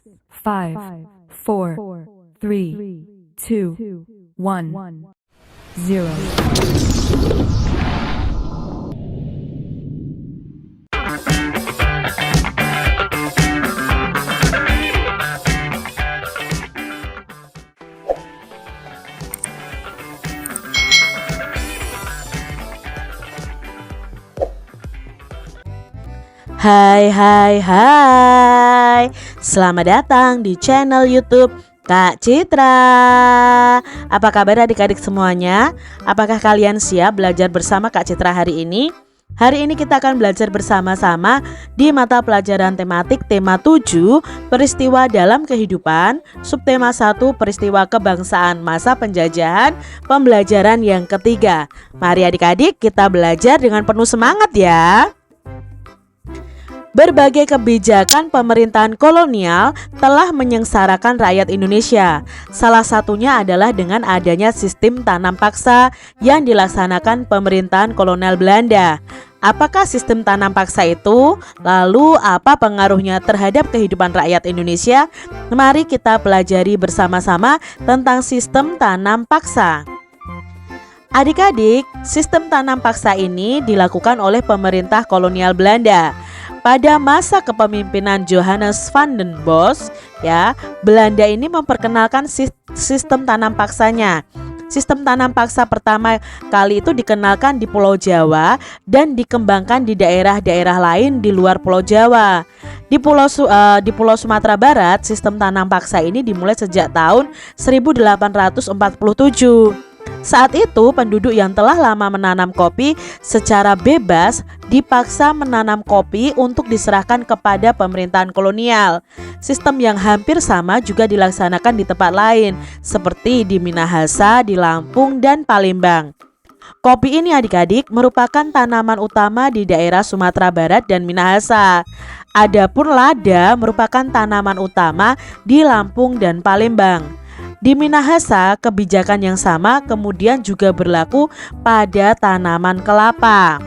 5, 4, 3, 2, 1, 0. Hai, selamat datang di channel YouTube Kak Citra. Apa kabar adik-adik semuanya? Apakah kalian siap belajar bersama Kak Citra hari ini? Hari ini kita akan belajar bersama-sama di mata pelajaran tematik tema 7 peristiwa dalam kehidupan, subtema 1 peristiwa kebangsaan masa penjajahan, pembelajaran yang ketiga. Mari adik-adik kita belajar dengan penuh semangat ya. Berbagai kebijakan pemerintahan kolonial telah menyengsarakan rakyat Indonesia. Salah satunya adalah dengan adanya sistem tanam paksa yang dilaksanakan pemerintahan kolonial Belanda. Apakah sistem tanam paksa itu? Lalu apa pengaruhnya terhadap kehidupan rakyat Indonesia? Mari kita pelajari bersama-sama tentang sistem tanam paksa. Adik-adik, sistem tanam paksa ini dilakukan oleh pemerintah kolonial Belanda. Pada masa kepemimpinan Johannes van den Bosch, Belanda ini memperkenalkan sistem tanam paksanya. Sistem tanam paksa pertama kali itu dikenalkan di Pulau Jawa dan dikembangkan di daerah-daerah lain di luar Pulau Jawa. Di Pulau Sumatera Barat, sistem tanam paksa ini dimulai sejak tahun 1847. Saat itu penduduk yang telah lama menanam kopi secara bebas dipaksa menanam kopi untuk diserahkan kepada pemerintahan kolonial. Sistem yang hampir sama juga dilaksanakan di tempat lain seperti di Minahasa, di Lampung, dan Palembang. Kopi ini adik-adik merupakan tanaman utama di daerah Sumatera Barat dan Minahasa. Adapun lada merupakan tanaman utama di Lampung dan Palembang. Di Minahasa, kebijakan yang sama kemudian juga berlaku pada tanaman kelapa.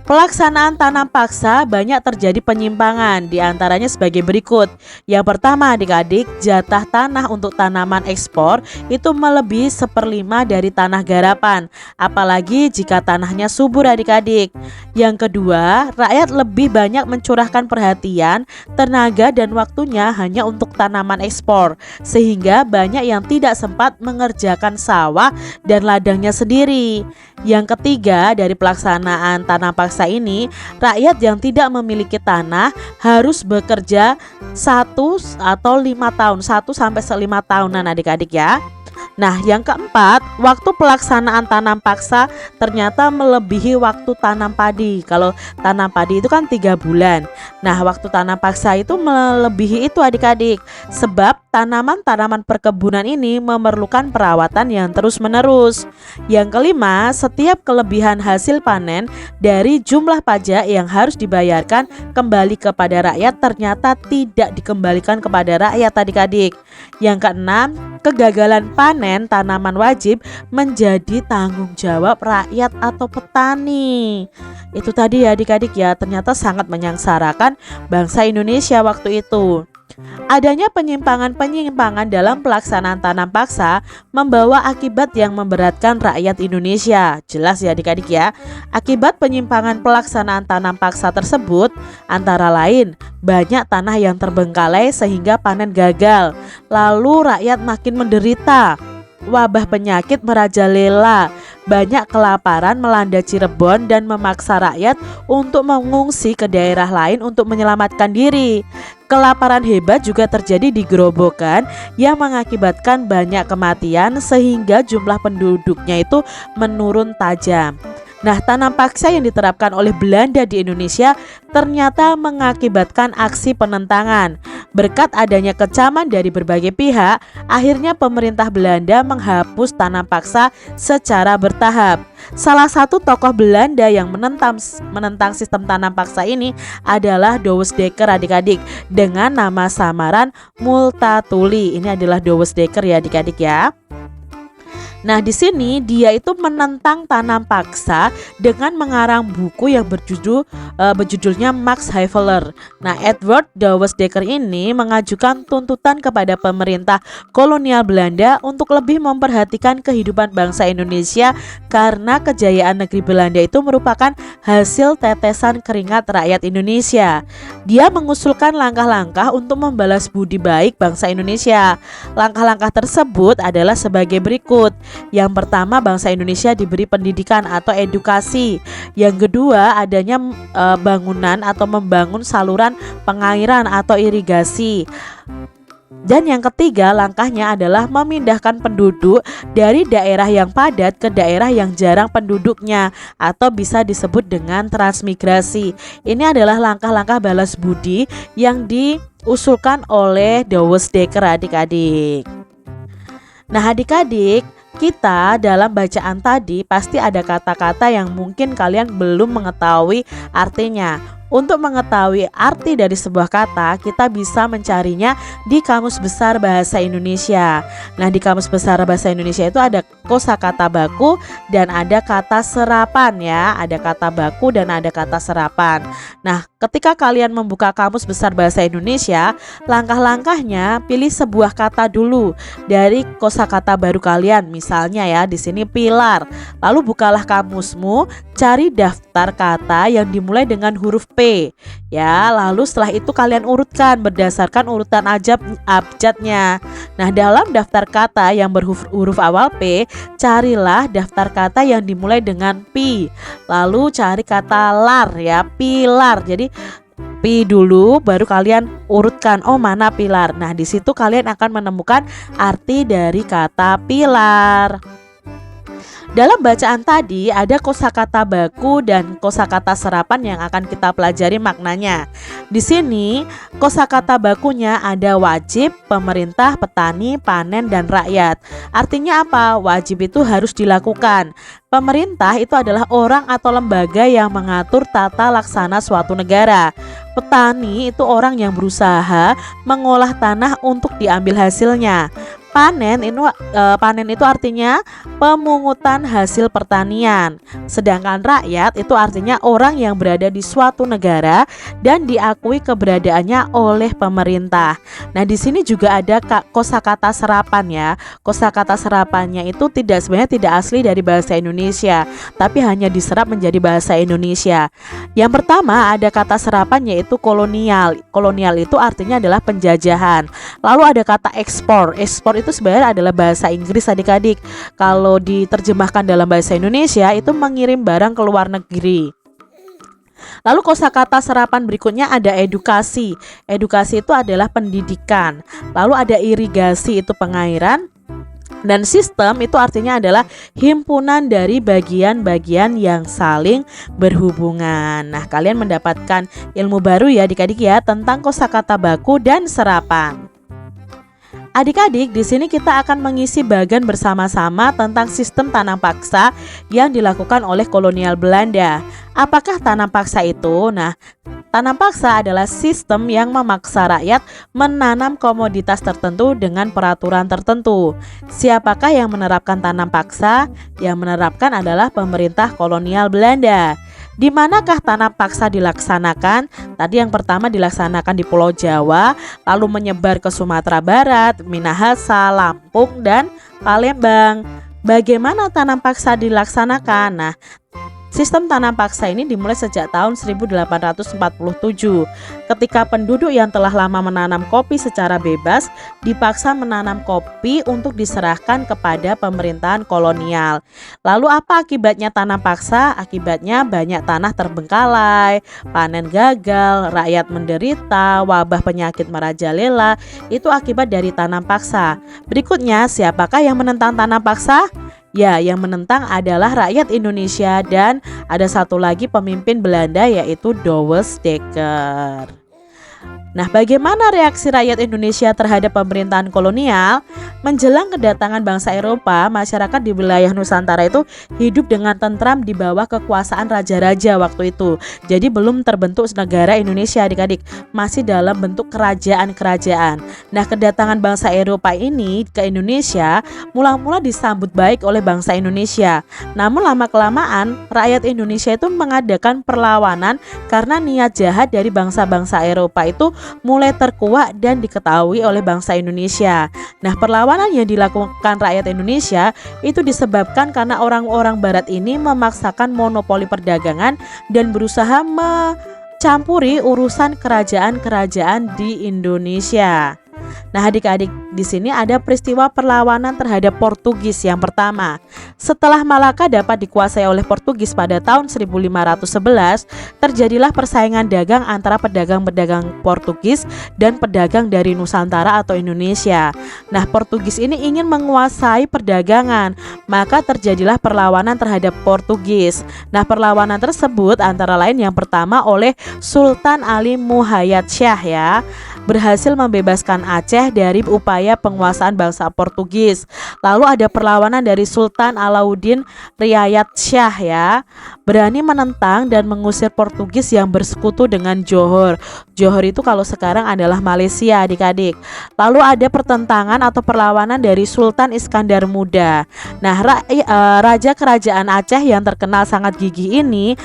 Pelaksanaan tanam paksa banyak terjadi penyimpangan, diantaranya sebagai berikut. Yang pertama adik-adik, jatah tanah untuk tanaman ekspor itu melebihi 1/5 dari tanah garapan, apalagi jika tanahnya subur adik-adik. Yang kedua, rakyat lebih banyak mencurahkan perhatian, tenaga dan waktunya hanya untuk tanaman ekspor, sehingga banyak yang tidak sempat mengerjakan sawah dan ladangnya sendiri. Yang ketiga, dari pelaksanaan tanam paksa ini, rakyat yang tidak memiliki tanah harus bekerja 1 sampai 5 tahunan adik-adik ya. Nah, yang keempat, waktu pelaksanaan tanam paksa ternyata melebihi waktu tanam padi. Kalau tanam padi itu kan 3 bulan. Nah, waktu tanam paksa itu melebihi itu adik-adik. Sebab tanaman-tanaman perkebunan ini memerlukan perawatan yang terus-menerus. Yang kelima, setiap kelebihan hasil panen dari jumlah pajak yang harus dibayarkan kembali kepada rakyat ternyata tidak dikembalikan kepada rakyat adik-adik. Yang keenam, kegagalan panen tanaman wajib menjadi tanggung jawab rakyat atau petani. Itu tadi ya adik-adik ya, ternyata sangat menyengsarakan bangsa Indonesia waktu itu. Adanya penyimpangan-penyimpangan dalam pelaksanaan tanam paksa membawa akibat yang memberatkan rakyat Indonesia. Jelas ya adik-adik ya. Akibat penyimpangan pelaksanaan tanam paksa tersebut antara lain banyak tanah yang terbengkalai sehingga panen gagal. Lalu rakyat makin menderita. Wabah penyakit merajalela, banyak kelaparan melanda Cirebon dan memaksa rakyat untuk mengungsi ke daerah lain untuk menyelamatkan diri. Kelaparan hebat juga terjadi di Gerobokan yang mengakibatkan banyak kematian sehingga jumlah penduduknya itu menurun tajam. Nah, tanam paksa yang diterapkan oleh Belanda di Indonesia ternyata mengakibatkan aksi penentangan. Berkat adanya kecaman dari berbagai pihak, akhirnya pemerintah Belanda menghapus tanam paksa secara bertahap. Salah satu tokoh Belanda yang menentang sistem tanam paksa ini adalah Douwes Dekker adik-adik, dengan nama samaran Multatuli. Ini adalah Douwes Dekker ya adik-adik ya. Nah, di sini dia itu menentang tanam paksa dengan mengarang buku yang berjudulnya Max Havelaar. Nah, Edward Douwes Dekker ini mengajukan tuntutan kepada pemerintah kolonial Belanda untuk lebih memperhatikan kehidupan bangsa Indonesia karena kejayaan negeri Belanda itu merupakan hasil tetesan keringat rakyat Indonesia. Dia mengusulkan langkah-langkah untuk membalas budi baik bangsa Indonesia. Langkah-langkah tersebut adalah sebagai berikut. Yang pertama, bangsa Indonesia diberi pendidikan atau edukasi. Yang kedua, adanya bangunan atau membangun saluran pengairan atau irigasi. Dan yang ketiga, langkahnya adalah memindahkan penduduk dari daerah yang padat ke daerah yang jarang penduduknya atau bisa disebut dengan transmigrasi. Ini adalah langkah-langkah balas budi yang diusulkan oleh Douwes Dekker, adik-adik. Nah, adik-adik, kita dalam bacaan tadi pasti ada kata-kata yang mungkin kalian belum mengetahui artinya. Untuk mengetahui arti dari sebuah kata, kita bisa mencarinya di Kamus Besar Bahasa Indonesia. Nah, di Kamus Besar Bahasa Indonesia itu ada kosakata baku dan ada kata serapan ya. Ada kata baku dan ada kata serapan. Nah, ketika kalian membuka Kamus Besar Bahasa Indonesia, langkah-langkahnya pilih sebuah kata dulu dari kosakata baru kalian. Misalnya ya, di sini pilar. Lalu bukalah kamusmu, cari daftar kata yang dimulai dengan huruf P. Ya, lalu setelah itu kalian urutkan berdasarkan urutan abjadnya. Nah, dalam daftar kata yang berhuruf awal P, carilah daftar kata yang dimulai dengan P. Lalu cari kata lar ya, pilar. Jadi P dulu baru kalian urutkan, oh mana pilar. Nah, di situ kalian akan menemukan arti dari kata pilar. Dalam bacaan tadi ada kosakata baku dan kosakata serapan yang akan kita pelajari maknanya. Di sini kosakata bakunya ada wajib, pemerintah, petani, panen, dan rakyat. Artinya apa? Wajib itu harus dilakukan. Pemerintah itu adalah orang atau lembaga yang mengatur tata laksana suatu negara. Petani itu orang yang berusaha mengolah tanah untuk diambil hasilnya. Panen itu artinya pemungutan hasil pertanian. Sedangkan rakyat itu artinya orang yang berada di suatu negara dan diakui keberadaannya oleh pemerintah. Nah, di sini juga ada kosakata serapan ya. Kosakata serapannya itu sebenarnya tidak asli dari bahasa Indonesia, tapi hanya diserap menjadi bahasa Indonesia. Yang pertama ada kata serapan yaitu kolonial. Kolonial itu artinya adalah penjajahan. Lalu ada kata ekspor. Ekspor itu sebenarnya adalah bahasa Inggris, adik-adik. Kalau diterjemahkan dalam bahasa Indonesia itu mengirim barang ke luar negeri. Lalu kosakata serapan berikutnya ada edukasi. Edukasi itu adalah pendidikan. Lalu ada irigasi, itu pengairan. Dan sistem itu artinya adalah himpunan dari bagian-bagian yang saling berhubungan. Nah, kalian mendapatkan ilmu baru ya adik-adik ya tentang kosakata baku dan serapan. Adik-adik, di sini kita akan mengisi bagan bersama-sama tentang sistem tanam paksa yang dilakukan oleh kolonial Belanda. Apakah tanam paksa itu? Nah, tanam paksa adalah sistem yang memaksa rakyat menanam komoditas tertentu dengan peraturan tertentu. Siapakah yang menerapkan tanam paksa? Yang menerapkan adalah pemerintah kolonial Belanda. Di manakah tanam paksa dilaksanakan? Tadi yang pertama dilaksanakan di Pulau Jawa, lalu menyebar ke Sumatera Barat, Minahasa, Lampung, dan Palembang. Bagaimana tanam paksa dilaksanakan? Nah, sistem tanam paksa ini dimulai sejak tahun 1847 ketika penduduk yang telah lama menanam kopi secara bebas dipaksa menanam kopi untuk diserahkan kepada pemerintahan kolonial. Lalu apa akibatnya tanam paksa? Akibatnya banyak tanah terbengkalai, panen gagal, rakyat menderita, wabah penyakit merajalela. Itu akibat dari tanam paksa. Berikutnya, siapakah yang menentang tanam paksa? Ya, yang menentang adalah rakyat Indonesia dan ada satu lagi pemimpin Belanda yaitu Douwes Dekker. Nah, bagaimana reaksi rakyat Indonesia terhadap pemerintahan kolonial? Menjelang kedatangan bangsa Eropa, masyarakat di wilayah Nusantara itu hidup dengan tentram di bawah kekuasaan raja-raja waktu itu. Jadi belum terbentuk negara Indonesia, adik-adik, masih dalam bentuk kerajaan-kerajaan. Nah, kedatangan bangsa Eropa ini ke Indonesia mula-mula disambut baik oleh bangsa Indonesia. Namun lama-kelamaan rakyat Indonesia itu mengadakan perlawanan karena niat jahat dari bangsa-bangsa Eropa itu mulai terkuak dan diketahui oleh bangsa Indonesia. Nah, perlawanan yang dilakukan rakyat Indonesia itu disebabkan karena orang-orang barat ini memaksakan monopoli perdagangan dan berusaha mencampuri urusan kerajaan-kerajaan di Indonesia. Nah, adik-adik, di sini ada peristiwa perlawanan terhadap Portugis yang pertama. Setelah Malaka dapat dikuasai oleh Portugis pada tahun 1511, terjadilah persaingan dagang antara pedagang-pedagang Portugis dan pedagang dari Nusantara atau Indonesia. Nah, Portugis ini ingin menguasai perdagangan, maka terjadilah perlawanan terhadap Portugis. Nah, perlawanan tersebut antara lain yang pertama oleh Sultan Ali Muhayyad Shah ya, berhasil membebaskan Aceh dari upaya penguasaan bangsa Portugis. Lalu ada perlawanan dari Sultan Alauddin Riayat Shah ya, berani menentang dan mengusir Portugis yang bersekutu dengan Johor. Johor itu kalau sekarang adalah Malaysia, adik-adik. Lalu ada pertentangan atau perlawanan dari Sultan Iskandar Muda. Nah, raja kerajaan Aceh yang terkenal sangat gigih ini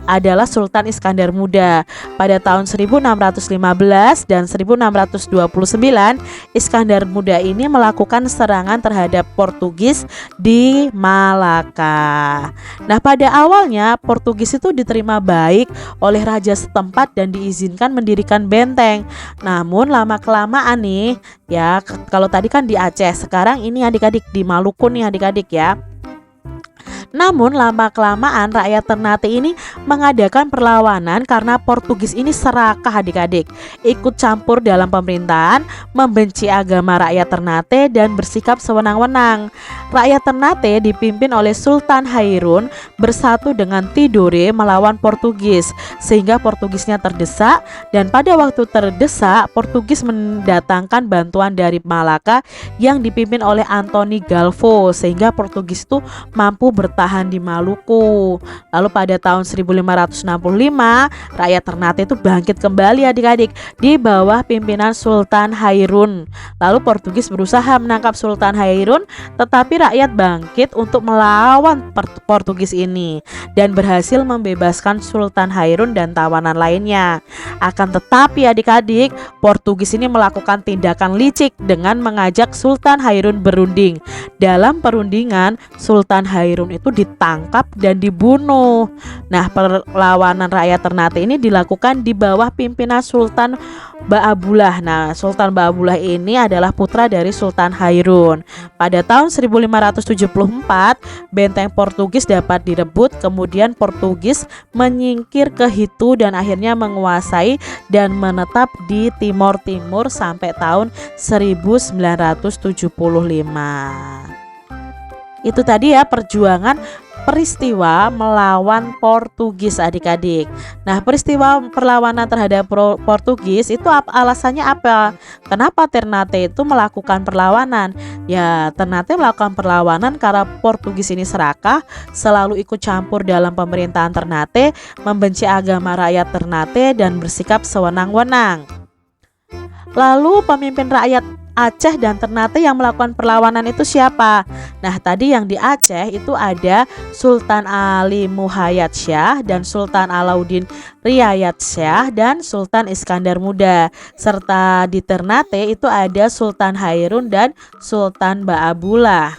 adalah Sultan Iskandar Muda. Pada tahun 1615 dan 1629, Iskandar Muda ini melakukan serangan terhadap Portugis di Malaka. Nah, pada awalnya Portugis itu diterima baik oleh raja setempat dan diizinkan mendirikan benteng. Namun lama-kelamaan nih ya, kalau tadi kan di Aceh, sekarang ini adik-adik di Maluku nih adik-adik ya. Namun lama-kelamaan rakyat Ternate ini mengadakan perlawanan karena Portugis ini serakah adik-adik, ikut campur dalam pemerintahan, membenci agama rakyat Ternate dan bersikap sewenang-wenang. Rakyat Ternate dipimpin oleh Sultan Hairun bersatu dengan Tidore melawan Portugis, sehingga Portugisnya terdesak, dan pada waktu terdesak Portugis mendatangkan bantuan dari Malaka yang dipimpin oleh Anthony Galvo, sehingga Portugis itu mampu bertahan di Maluku. Lalu pada tahun 1565 rakyat Ternate itu bangkit kembali adik-adik di bawah pimpinan Sultan Hairun. Lalu Portugis berusaha menangkap Sultan Hairun, tetapi rakyat bangkit untuk melawan Portugis ini dan berhasil membebaskan Sultan Hairun dan tawanan lainnya. Akan tetapi adik-adik, Portugis ini melakukan tindakan licik dengan mengajak Sultan Hairun berunding. Dalam perundingan, Sultan Hairun itu ditangkap dan dibunuh. Nah, perlawanan rakyat Ternate ini dilakukan di bawah pimpinan Sultan Baabullah. Nah, Sultan Baabullah ini adalah putra dari Sultan Hairun. Pada tahun 1574, benteng Portugis dapat direbut, kemudian Portugis menyingkir ke Hitu dan akhirnya menguasai dan menetap di Timor Timur sampai tahun 1975. Itu tadi ya perjuangan peristiwa melawan Portugis adik-adik. Nah, peristiwa perlawanan terhadap Portugis itu alasannya apa? Kenapa Ternate itu melakukan perlawanan? Ya, Ternate melakukan perlawanan karena Portugis ini serakah, selalu ikut campur dalam pemerintahan Ternate, membenci agama rakyat Ternate dan bersikap sewenang-wenang. Lalu pemimpin rakyat Aceh dan Ternate yang melakukan perlawanan itu siapa? Nah, tadi yang di Aceh itu ada Sultan Ali Muhayyad Shah dan Sultan Alauddin Riayat Shah dan Sultan Iskandar Muda. Serta di Ternate itu ada Sultan Hairun dan Sultan Baabullah.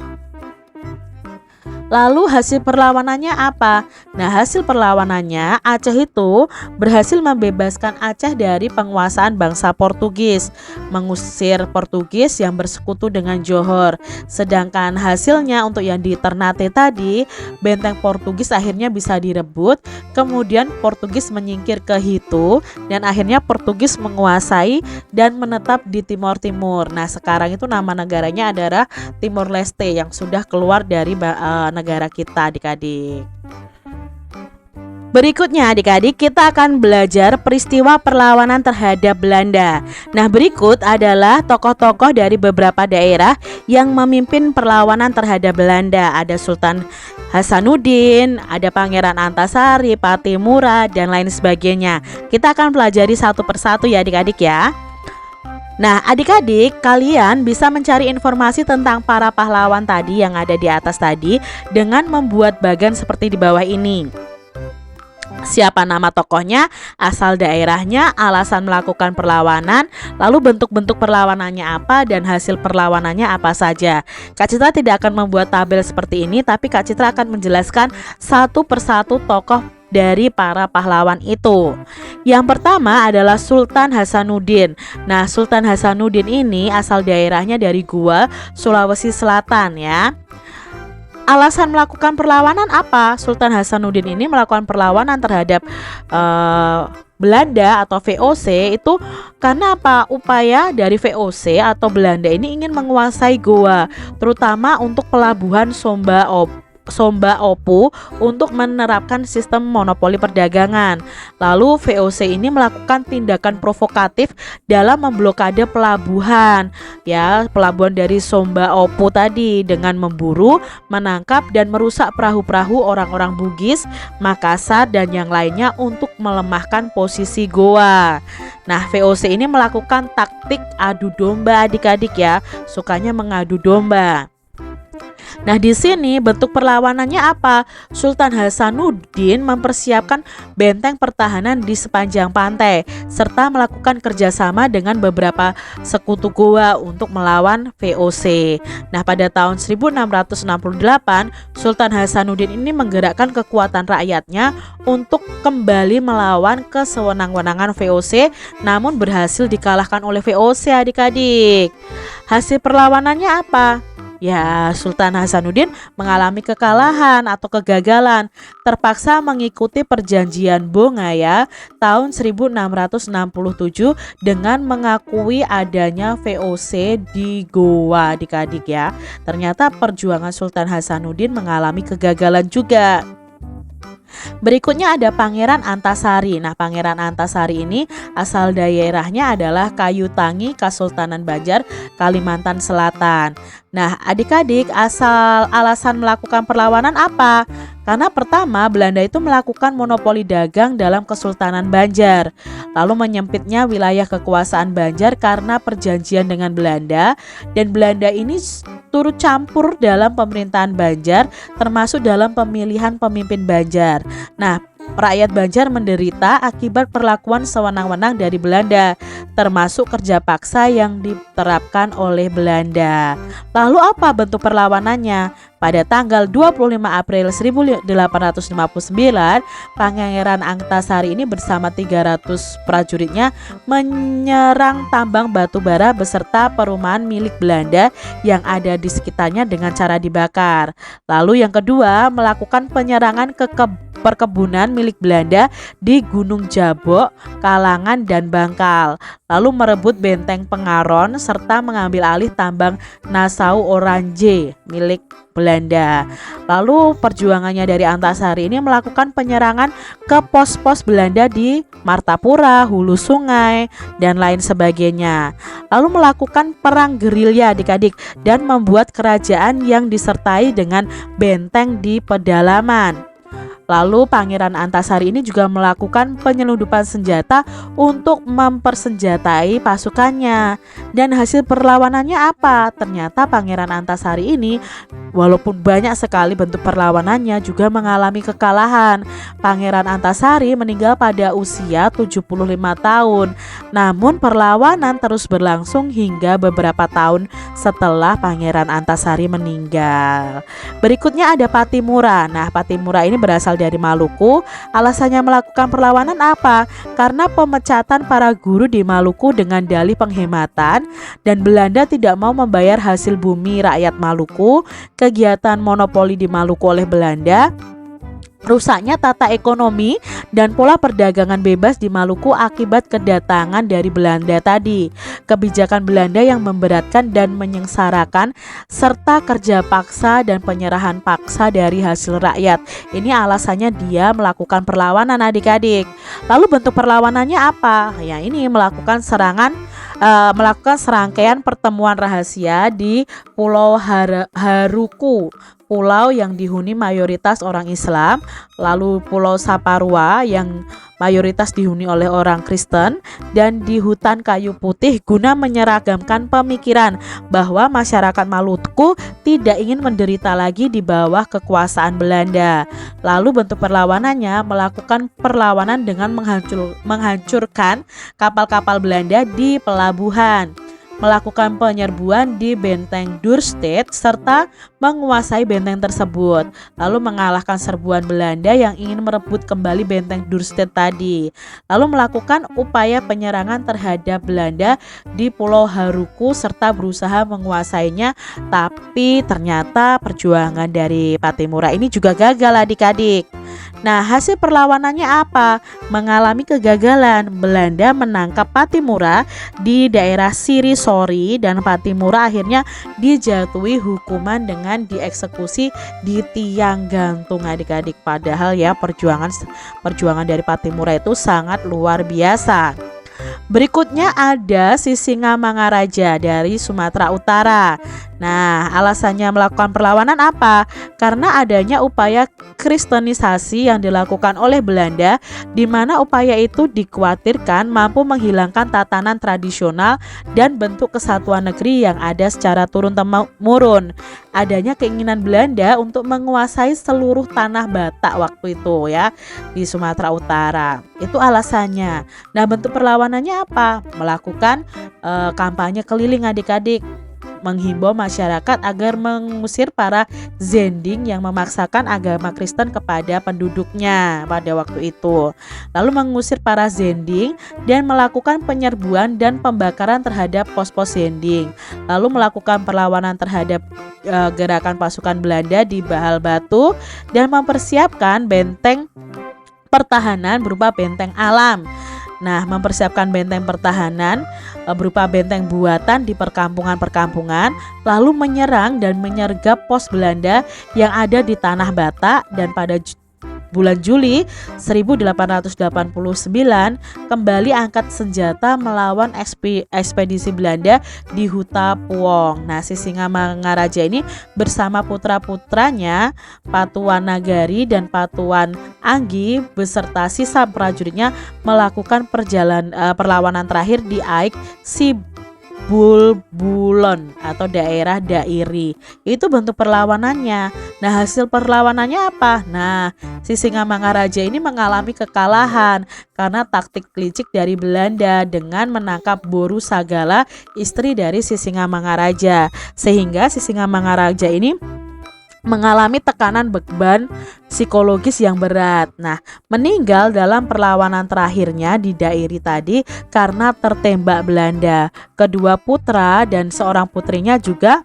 Lalu hasil perlawanannya apa? Nah, hasil perlawanannya Aceh itu berhasil membebaskan Aceh dari penguasaan bangsa Portugis, mengusir Portugis yang bersekutu dengan Johor. Sedangkan hasilnya untuk yang di Ternate tadi, benteng Portugis akhirnya bisa direbut, kemudian Portugis menyingkir ke Hitu dan akhirnya Portugis menguasai dan menetap di Timor Timur. Nah, sekarang itu nama negaranya adalah Timor Leste yang sudah keluar dari negara kita adik-adik. Berikutnya adik-adik kita akan belajar peristiwa perlawanan terhadap Belanda. Nah, berikut adalah tokoh-tokoh dari beberapa daerah yang memimpin perlawanan terhadap Belanda. Ada Sultan Hasanuddin, ada Pangeran Antasari, Patimura, dan lain sebagainya. Kita akan pelajari satu persatu ya adik-adik ya. Nah, adik-adik, kalian bisa mencari informasi tentang para pahlawan tadi yang ada di atas tadi dengan membuat bagan seperti di bawah ini. Siapa nama tokohnya, asal daerahnya, alasan melakukan perlawanan, lalu bentuk-bentuk perlawanannya apa, dan hasil perlawanannya apa saja. Kak Citra tidak akan membuat tabel seperti ini, tapi Kak Citra akan menjelaskan satu persatu tokoh dari para pahlawan itu. Yang pertama adalah Sultan Hasanuddin. Nah, Sultan Hasanuddin ini asal daerahnya dari Goa, Sulawesi Selatan ya. Alasan melakukan perlawanan apa? Sultan Hasanuddin ini melakukan perlawanan terhadap Belanda atau VOC itu karena apa? Upaya dari VOC atau Belanda ini ingin menguasai Goa, terutama untuk pelabuhan Somba Opu untuk menerapkan sistem monopoli perdagangan. Lalu VOC ini melakukan tindakan provokatif dalam memblokade pelabuhan dari Somba Opu tadi dengan memburu, menangkap dan merusak perahu-perahu orang-orang Bugis, Makassar dan yang lainnya untuk melemahkan posisi Goa. Nah, VOC ini melakukan taktik adu domba adik-adik ya, sukanya mengadu domba. Nah, di sini bentuk perlawanannya apa? Sultan Hasanuddin mempersiapkan benteng pertahanan di sepanjang pantai serta melakukan kerjasama dengan beberapa sekutu Goa untuk melawan VOC. Nah, pada tahun 1668 Sultan Hasanuddin ini menggerakkan kekuatan rakyatnya untuk kembali melawan kesewenang-wenangan VOC, namun berhasil dikalahkan oleh VOC adik-adik. Hasil perlawanannya apa? Ya, Sultan Hasanuddin mengalami kekalahan atau kegagalan, terpaksa mengikuti perjanjian Bongaya tahun 1667 dengan mengakui adanya VOC di Goa adik-adik ya. Ternyata perjuangan Sultan Hasanuddin mengalami kegagalan juga. Berikutnya ada Pangeran Antasari. Nah, Pangeran Antasari ini asal daerahnya adalah Kayutangi, Kesultanan Banjar, Kalimantan Selatan. Nah, adik-adik, alasan melakukan perlawanan apa? Karena pertama, Belanda itu melakukan monopoli dagang dalam Kesultanan Banjar, lalu menyempitnya wilayah kekuasaan Banjar karena perjanjian dengan Belanda, dan Belanda ini turut campur dalam pemerintahan Banjar, termasuk dalam pemilihan pemimpin Banjar. Nah, rakyat Banjar menderita akibat perlakuan sewenang-wenang dari Belanda, termasuk kerja paksa yang diterapkan oleh Belanda. Lalu apa bentuk perlawanannya? Pada tanggal 25 April 1859, Pangeran Antasari ini bersama 300 prajuritnya menyerang tambang batu bara beserta perumahan milik Belanda yang ada di sekitarnya dengan cara dibakar. Lalu yang kedua, melakukan penyerangan ke perkebunan milik Belanda di Gunung Jabok, Kalangan dan Bangkal, lalu merebut benteng Pengaron serta mengambil alih tambang Nassau Orange milik Belanda. Lalu perjuangannya dari Antasari ini melakukan penyerangan ke pos-pos Belanda di Martapura, Hulu Sungai dan lain sebagainya. Lalu melakukan perang gerilya adik-adik dan membuat kerajaan yang disertai dengan benteng di pedalaman. Lalu Pangeran Antasari ini juga melakukan penyelundupan senjata untuk mempersenjatai pasukannya. Dan hasil perlawanannya apa? Ternyata Pangeran Antasari ini walaupun banyak sekali bentuk perlawanannya juga mengalami kekalahan. Pangeran Antasari meninggal pada usia 75 tahun. Namun perlawanan terus berlangsung hingga beberapa tahun setelah Pangeran Antasari meninggal. Berikutnya ada Patimura. Nah, Patimura ini berasal dari Maluku. Alasannya melakukan perlawanan apa? Karena pemecatan para guru di Maluku dengan dalih penghematan dan Belanda tidak mau membayar hasil bumi rakyat Maluku. Kegiatan monopoli di Maluku oleh Belanda Rusaknya tata ekonomi dan pola perdagangan bebas di Maluku akibat kedatangan dari Belanda tadi. Kebijakan Belanda yang memberatkan dan menyengsarakan serta kerja paksa dan penyerahan paksa dari hasil rakyat. Ini alasannya dia melakukan perlawanan adik-adik. Lalu bentuk perlawanannya apa? Ya ini melakukan serangkaian pertemuan rahasia di Pulau Haruku, pulau yang dihuni mayoritas orang Islam, lalu Pulau Saparua yang mayoritas dihuni oleh orang Kristen, dan di hutan kayu putih guna menyeragamkan pemikiran bahwa masyarakat Maluku tidak ingin menderita lagi di bawah kekuasaan Belanda. Lalu bentuk perlawanannya melakukan perlawanan dengan menghancurkan kapal-kapal Belanda di pelabuhan, melakukan penyerbuan di benteng Dorstad serta menguasai benteng tersebut, lalu mengalahkan serbuan Belanda yang ingin merebut kembali benteng Dorstad tadi, lalu melakukan upaya penyerangan terhadap Belanda di Pulau Haruku serta berusaha menguasainya, tapi ternyata perjuangan dari Pattimura ini juga gagal adik-adik. Nah, hasil perlawanannya apa? Mengalami kegagalan. Belanda menangkap Pattimura di daerah Sirisori dan Pattimura akhirnya dijatuhi hukuman dengan dieksekusi di tiang gantung adik-adik. Padahal ya perjuangan dari Pattimura itu sangat luar biasa. Berikutnya ada Sisingamangaraja dari Sumatera Utara. Nah, alasannya melakukan perlawanan apa? Karena adanya upaya kristenisasi yang dilakukan oleh Belanda, di mana upaya itu dikhawatirkan mampu menghilangkan tatanan tradisional dan bentuk kesatuan negeri yang ada secara turun-temurun. Adanya keinginan Belanda untuk menguasai seluruh tanah Batak waktu itu ya di Sumatera Utara. Itu alasannya. Nah, bentuk perlawanannya apa? Melakukan kampanye keliling adik-adik, menghimbau masyarakat agar mengusir para Zending yang memaksakan agama Kristen kepada penduduknya pada waktu itu. Lalu mengusir para Zending dan melakukan penyerbuan dan pembakaran terhadap pos-pos Zending. Lalu melakukan perlawanan terhadap gerakan pasukan Belanda di Bahal Batu dan mempersiapkan benteng pertahanan berupa benteng alam. Nah, mempersiapkan benteng pertahanan berupa benteng buatan di perkampungan-perkampungan, lalu menyerang dan menyergap pos Belanda yang ada di tanah Batak, dan pada bulan Juli 1889 kembali angkat senjata melawan ekspedisi Belanda di Huta Puong. Nah, Sisingamangaraja ini bersama putra-putranya Patuan Nagari dan Patuan Anggi beserta sisa prajuritnya melakukan perlawanan terakhir di Aik Sibulbulon atau daerah Dairi. Itu bentuk perlawanannya. Nah, hasil perlawanannya apa? Nah, Sisingamangaraja ini mengalami kekalahan karena taktik licik dari Belanda dengan menangkap Boru Sagala, istri dari Sisingamangaraja, sehingga Sisingamangaraja ini mengalami tekanan beban psikologis yang berat. Nah, meninggal dalam perlawanan terakhirnya di Dairi tadi karena tertembak Belanda. Kedua putra dan seorang putrinya juga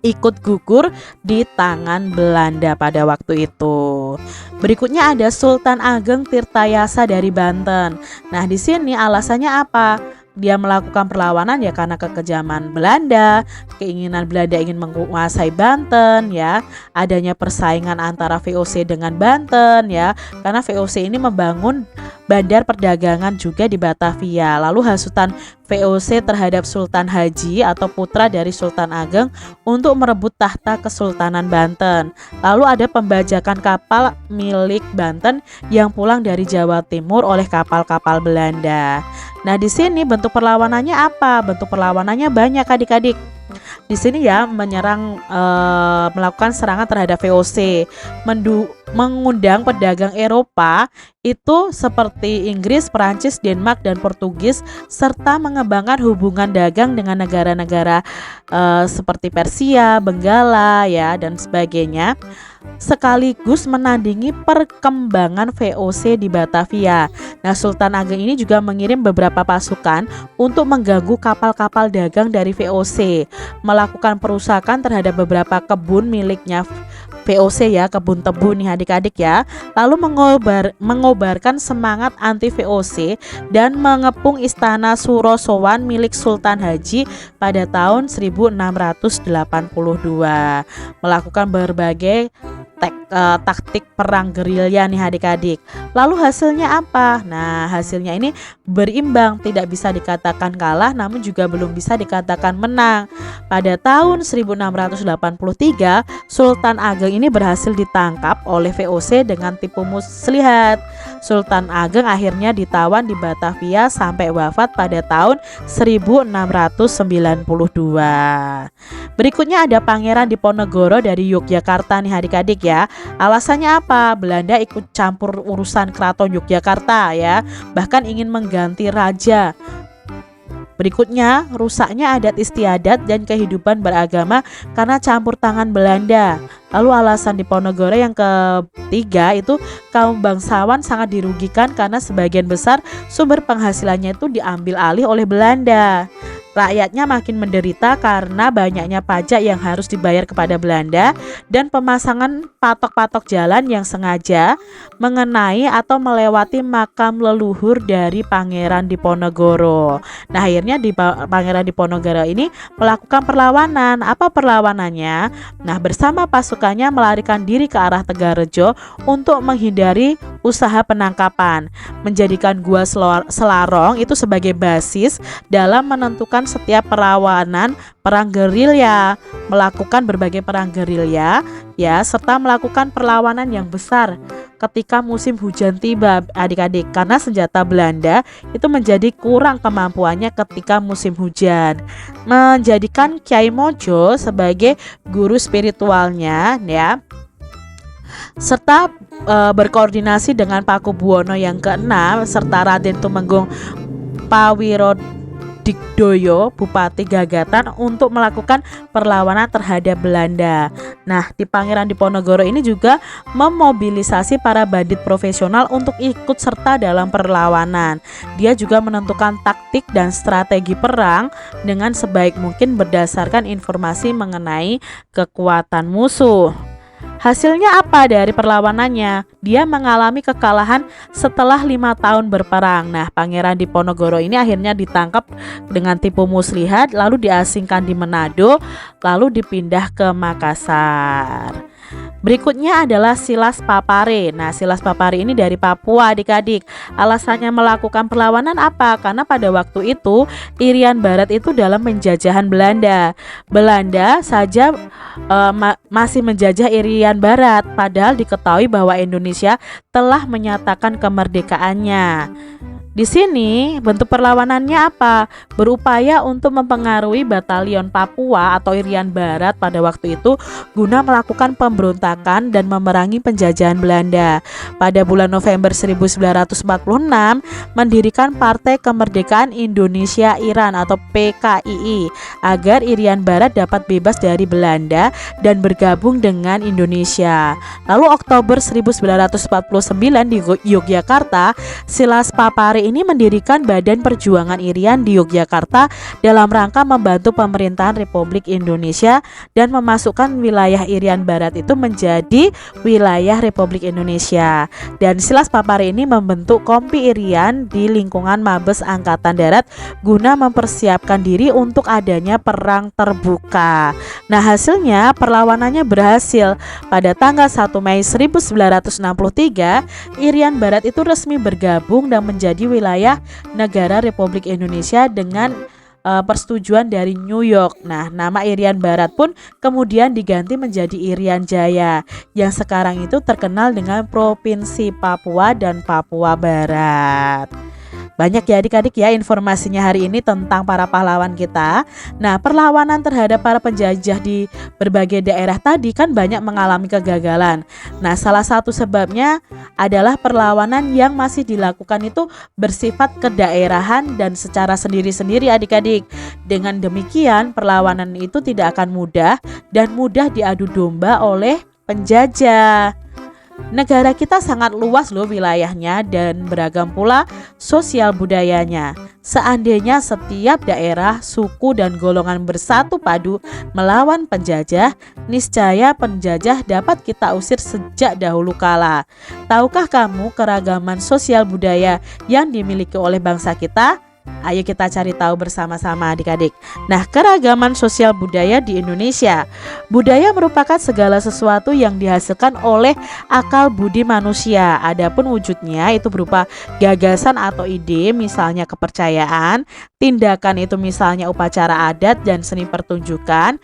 ikut gugur di tangan Belanda pada waktu itu. Berikutnya ada Sultan Ageng Tirtayasa dari Banten. Nah, di sini alasannya apa? Dia melakukan perlawanan ya karena kekejaman Belanda, keinginan Belanda ingin menguasai Banten ya, adanya persaingan antara VOC dengan Banten ya, karena VOC ini membangun bandar perdagangan juga di Batavia. Lalu hasutan VOC terhadap Sultan Haji atau putra dari Sultan Ageng untuk merebut tahta Kesultanan Banten. Lalu ada pembajakan kapal milik Banten yang pulang dari Jawa Timur oleh kapal-kapal Belanda. Nah, di sini bentuk perlawanannya apa? Bentuk perlawanannya banyak adik-adik. Di sini ya melakukan serangan terhadap VOC, mengundang pedagang Eropa itu seperti Inggris, Perancis, Denmark, dan Portugis, serta mengembangkan hubungan dagang dengan negara-negara seperti Persia, Benggala ya dan sebagainya, sekaligus menandingi perkembangan VOC di Batavia. Nah, Sultan Ageng ini juga mengirim beberapa pasukan untuk mengganggu kapal-kapal dagang dari VOC, melakukan perusakan terhadap beberapa kebun miliknya VOC ya, kebun tebu nih adik-adik ya. Lalu mengobarkan semangat anti VOC dan mengepung istana Surosowan milik Sultan Haji pada tahun 1682. Melakukan berbagai taktik perang gerilya nih adik-adik. Lalu hasilnya apa? Nah, hasilnya ini berimbang, tidak bisa dikatakan kalah namun juga belum bisa dikatakan menang. Pada tahun 1683, Sultan Ageng ini berhasil ditangkap oleh VOC dengan tipu muslihat. Sultan Ageng akhirnya ditawan di Batavia sampai wafat pada tahun 1692. Berikutnya ada Pangeran Diponegoro dari Yogyakarta nih adik-adik ya. Alasannya apa? Belanda ikut campur urusan keraton Yogyakarta ya, bahkan ingin mengganti raja. Berikutnya, rusaknya adat istiadat dan kehidupan beragama karena campur tangan Belanda. Lalu alasan Diponegoro yang ketiga itu kaum bangsawan sangat dirugikan karena sebagian besar sumber penghasilannya itu diambil alih oleh Belanda. Rakyatnya makin menderita karena banyaknya pajak yang harus dibayar kepada Belanda dan pemasangan patok-patok jalan yang sengaja mengenai atau melewati makam leluhur dari Pangeran Diponegoro. Nah, akhirnya Pangeran Diponegoro ini melakukan perlawanan. Apa perlawanannya? Nah, bersama pasukannya melarikan diri ke arah Tegarejo untuk menghindari usaha penangkapan, menjadikan Gua Selarong itu sebagai basis dalam menentukan setiap perlawanan perang gerilya, melakukan berbagai perang gerilya ya, serta melakukan perlawanan yang besar ketika musim hujan tiba adik-adik, karena senjata Belanda itu menjadi kurang kemampuannya ketika musim hujan, menjadikan Kyai Mojo sebagai guru spiritualnya ya, serta berkoordinasi dengan Pakubuwono yang ke-6 serta Raden Tumenggung Pawirodigdoyo Bupati Gagatan untuk melakukan perlawanan terhadap Belanda. Nah, di Pangeran Diponegoro ini juga memobilisasi para bandit profesional untuk ikut serta dalam perlawanan. Dia juga menentukan taktik dan strategi perang dengan sebaik mungkin berdasarkan informasi mengenai kekuatan musuh. Hasilnya apa dari perlawanannya? Dia mengalami kekalahan setelah 5 tahun berperang. Nah, Pangeran Diponegoro ini akhirnya ditangkap dengan tipu muslihat, lalu diasingkan di Manado, lalu dipindah ke Makassar. Berikutnya adalah Silas Papare. Nah, Silas Papare ini dari Papua adik-adik. Alasannya melakukan perlawanan apa? Karena pada waktu itu Irian Barat itu dalam penjajahan Belanda. Belanda saja masih menjajah Irian Barat, padahal diketahui bahwa Indonesia telah menyatakan kemerdekaannya. Di sini bentuk perlawanannya apa? Berupaya untuk mempengaruhi batalion Papua atau Irian Barat pada waktu itu guna melakukan pemberontakan dan memerangi penjajahan Belanda. Pada bulan November 1946 mendirikan Partai Kemerdekaan Indonesia Iran atau PKII agar Irian Barat dapat bebas dari Belanda dan bergabung dengan Indonesia. Lalu Oktober 1949 di Yogyakarta, Silas Papare ini mendirikan Badan Perjuangan Irian di Yogyakarta dalam rangka membantu pemerintahan Republik Indonesia dan memasukkan wilayah Irian Barat itu menjadi wilayah Republik Indonesia. Dan Silas Papare ini membentuk Kompi Irian di lingkungan Mabes Angkatan Darat guna mempersiapkan diri untuk adanya perang terbuka. Nah, hasilnya perlawanannya berhasil. Pada tanggal 1 Mei 1963, Irian Barat itu resmi bergabung dan menjadi wilayah negara Republik Indonesia dengan persetujuan dari New York. Nah, nama Irian Barat pun kemudian diganti menjadi Irian Jaya yang sekarang itu terkenal dengan Provinsi Papua dan Papua Barat. Banyak ya adik-adik ya informasinya hari ini tentang para pahlawan kita. Nah, perlawanan terhadap para penjajah di berbagai daerah tadi kan banyak mengalami kegagalan. Nah, salah satu sebabnya adalah perlawanan yang masih dilakukan itu bersifat kedaerahan dan secara sendiri-sendiri adik-adik. Dengan demikian, perlawanan itu tidak akan mudah dan mudah diadu domba oleh penjajah. Negara kita sangat luas loh wilayahnya dan beragam pula sosial budayanya. Seandainya setiap daerah, suku dan golongan bersatu padu melawan penjajah, niscaya penjajah dapat kita usir sejak dahulu kala. Tahukah kamu keragaman sosial budaya yang dimiliki oleh bangsa kita? Ayo kita cari tahu bersama-sama adik-adik. Nah, keragaman sosial budaya di Indonesia. Budaya merupakan segala sesuatu yang dihasilkan oleh akal budi manusia. Adapun wujudnya itu berupa gagasan atau ide, misalnya kepercayaan, tindakan itu misalnya upacara adat dan seni pertunjukan,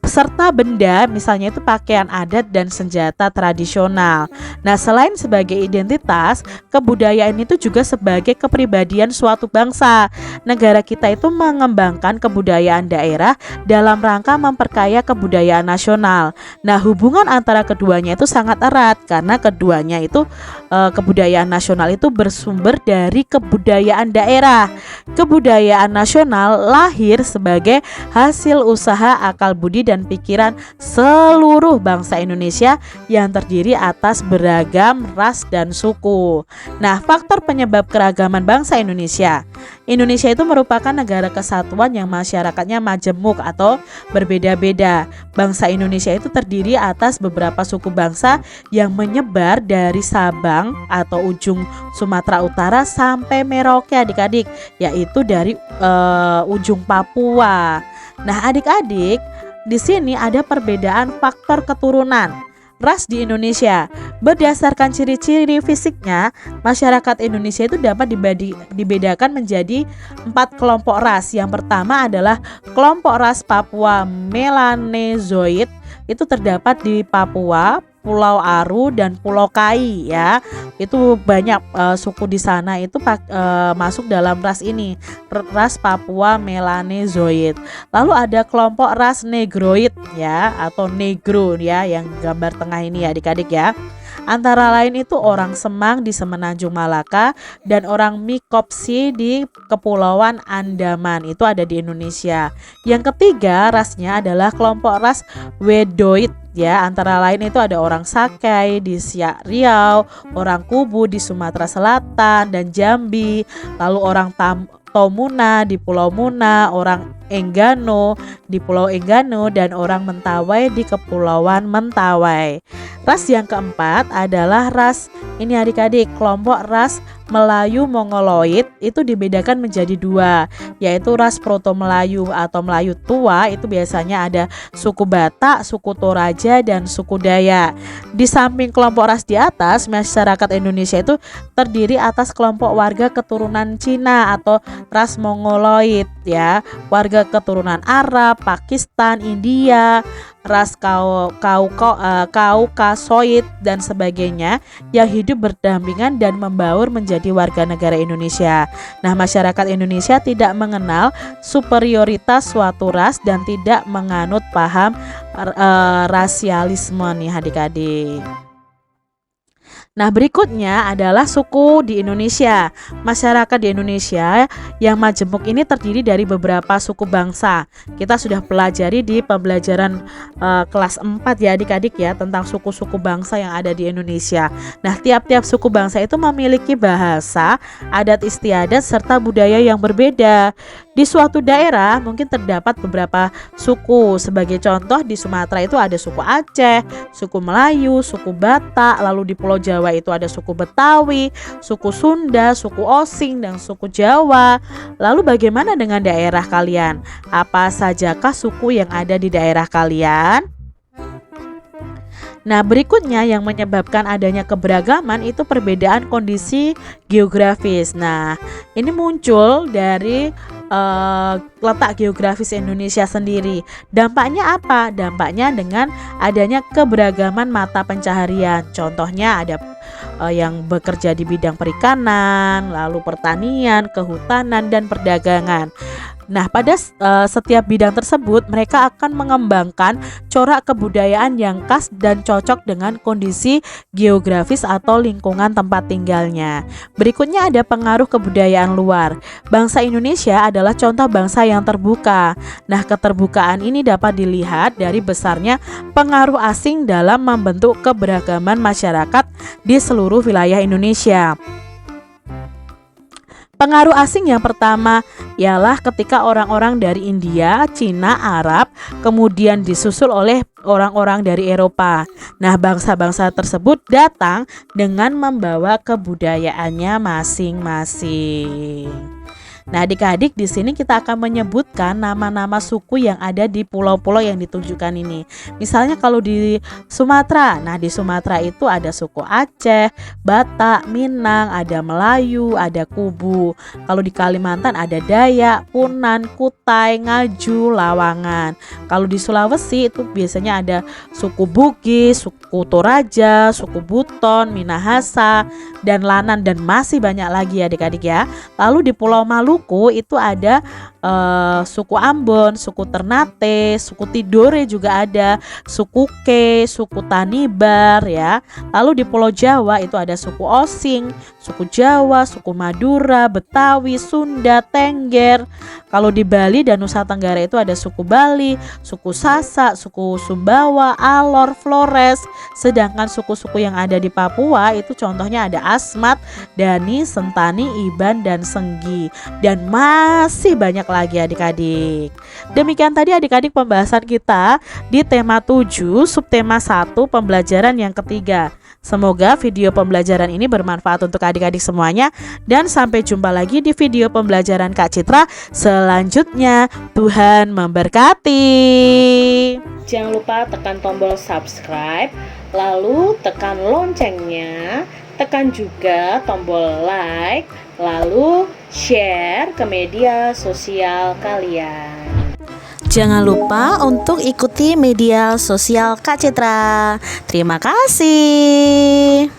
serta benda, misalnya itu pakaian adat dan senjata tradisional. Nah, selain sebagai identitas, kebudayaan itu juga sebagai kepribadian suatu bangsa. Negara kita itu mengembangkan kebudayaan daerah dalam rangka memperkaya kebudayaan nasional. Nah, hubungan antara keduanya itu sangat erat karena keduanya itu kebudayaan nasional itu bersumber dari kebudayaan daerah. Kebudayaan nasional lahir sebagai hasil usaha akal budi dan pikiran seluruh bangsa Indonesia yang terdiri atas beragam ras dan suku. Nah, faktor penyebab keragaman bangsa Indonesia. Indonesia itu merupakan negara kesatuan yang masyarakatnya majemuk atau berbeda-beda. Bangsa Indonesia itu terdiri atas beberapa suku bangsa yang menyebar dari Sabang atau ujung Sumatera Utara sampai Merauke adik-adik, yaitu dari ujung Papua. Nah, adik-adik, di sini ada perbedaan faktor keturunan ras di Indonesia. Berdasarkan ciri-ciri fisiknya, masyarakat Indonesia itu dapat dibedakan menjadi 4 kelompok ras. Yang pertama adalah kelompok ras Papua Melanezoid. Itu terdapat di Papua, Pulau Aru dan Pulau Kai ya. Itu banyak suku di sana itu masuk dalam ras ini, ras Papua Melanezoid. Lalu ada kelompok ras Negroid ya, atau Negro ya, yang gambar tengah ini ya adik-adik ya. Antara lain itu orang Semang di Semenanjung Malaka dan orang Mikopsi di Kepulauan Andaman, itu ada di Indonesia. Yang ketiga rasnya adalah kelompok ras Wedoid ya, antara lain itu ada orang Sakai di Siak Riau, orang Kubu di Sumatera Selatan dan Jambi, lalu orang Tomuna di Pulau Muna, orang Enggano di Pulau Enggano, dan orang Mentawai di Kepulauan Mentawai. Ras yang keempat adalah ras ini adik-adik, kelompok ras Melayu Mongoloid. Itu dibedakan menjadi 2, yaitu ras Proto Melayu atau Melayu tua. Itu biasanya ada suku Batak, suku Toraja dan suku Dayak. Di samping kelompok ras di atas, masyarakat Indonesia itu terdiri atas kelompok warga keturunan Cina atau ras Mongoloid ya, warga keturunan Arab, Pakistan, India, ras Kaukasoid dan sebagainya yang hidup berdampingan dan membaur menjadi warga negara Indonesia. Nah, masyarakat Indonesia tidak mengenal superioritas suatu ras dan tidak menganut paham rasialisme nih adik-adik. Nah, berikutnya adalah suku di Indonesia. Masyarakat di Indonesia yang majemuk ini terdiri dari beberapa suku bangsa. Kita sudah pelajari di pembelajaran kelas 4 ya adik-adik ya, tentang suku-suku bangsa yang ada di Indonesia. Nah, tiap-tiap suku bangsa itu memiliki bahasa, adat istiadat, serta budaya yang berbeda. Di suatu daerah mungkin terdapat beberapa suku. Sebagai contoh, di Sumatera itu ada suku Aceh, suku Melayu, suku Batak, lalu di Pulau Jawa itu ada suku Betawi, suku Sunda, suku Osing, dan suku Jawa. Lalu bagaimana dengan daerah kalian? Apa sajakah suku yang ada di daerah kalian? Nah, berikutnya yang menyebabkan adanya keberagaman itu perbedaan kondisi geografis. Nah, ini muncul dari letak geografis Indonesia sendiri. Dampaknya apa? Dampaknya dengan adanya keberagaman mata pencaharian. Contohnya ada yang bekerja di bidang perikanan, lalu pertanian, kehutanan, dan perdagangan. Nah, pada setiap bidang tersebut mereka akan mengembangkan corak kebudayaan yang khas dan cocok dengan kondisi geografis atau lingkungan tempat tinggalnya. Berikutnya ada pengaruh kebudayaan luar. Bangsa Indonesia adalah contoh bangsa yang terbuka. Nah, keterbukaan ini dapat dilihat dari besarnya pengaruh asing dalam membentuk keberagaman masyarakat di seluruh wilayah Indonesia. Pengaruh asing yang pertama ialah ketika orang-orang dari India, Cina, Arab, kemudian disusul oleh orang-orang dari Eropa. Nah, bangsa-bangsa tersebut datang dengan membawa kebudayaannya masing-masing. Nah, adik-adik, di sini kita akan menyebutkan nama-nama suku yang ada di pulau-pulau yang ditunjukkan ini. Misalnya kalau di Sumatera, nah di Sumatera itu ada suku Aceh, Batak, Minang, ada Melayu, ada Kubu. Kalau di Kalimantan ada Dayak, Punan, Kutai, Ngaju, Lawangan. Kalau di Sulawesi itu biasanya ada suku Bugis, suku Toraja, suku Buton, Minahasa, dan Lanan, dan masih banyak lagi adik-adik ya. Lalu di Pulau Maluku itu ada suku Ambon, suku Ternate, suku Tidore juga ada, suku Ke, suku Tanibar ya. Lalu di Pulau Jawa itu ada suku Osing, suku Jawa, suku Madura, Betawi, Sunda, Tengger. Kalau di Bali dan Nusa Tenggara itu ada suku Bali, suku Sasak, suku Sumbawa, Alor, Flores. Sedangkan suku-suku yang ada di Papua itu contohnya ada Asmat, Dani, Sentani, Iban, dan Senggi. Dan masih banyak lagi adik-adik. Demikian tadi adik-adik pembahasan kita di tema 7, subtema 1, pembelajaran yang ketiga. Semoga video pembelajaran ini bermanfaat untuk adik-adik semuanya, dan sampai jumpa lagi di video pembelajaran Kak Citra selanjutnya. Tuhan memberkati. Jangan lupa tekan tombol subscribe, lalu tekan loncengnya, tekan juga tombol like, lalu share ke media sosial kalian. Jangan lupa untuk ikuti media sosial Kak Citra. Terima kasih.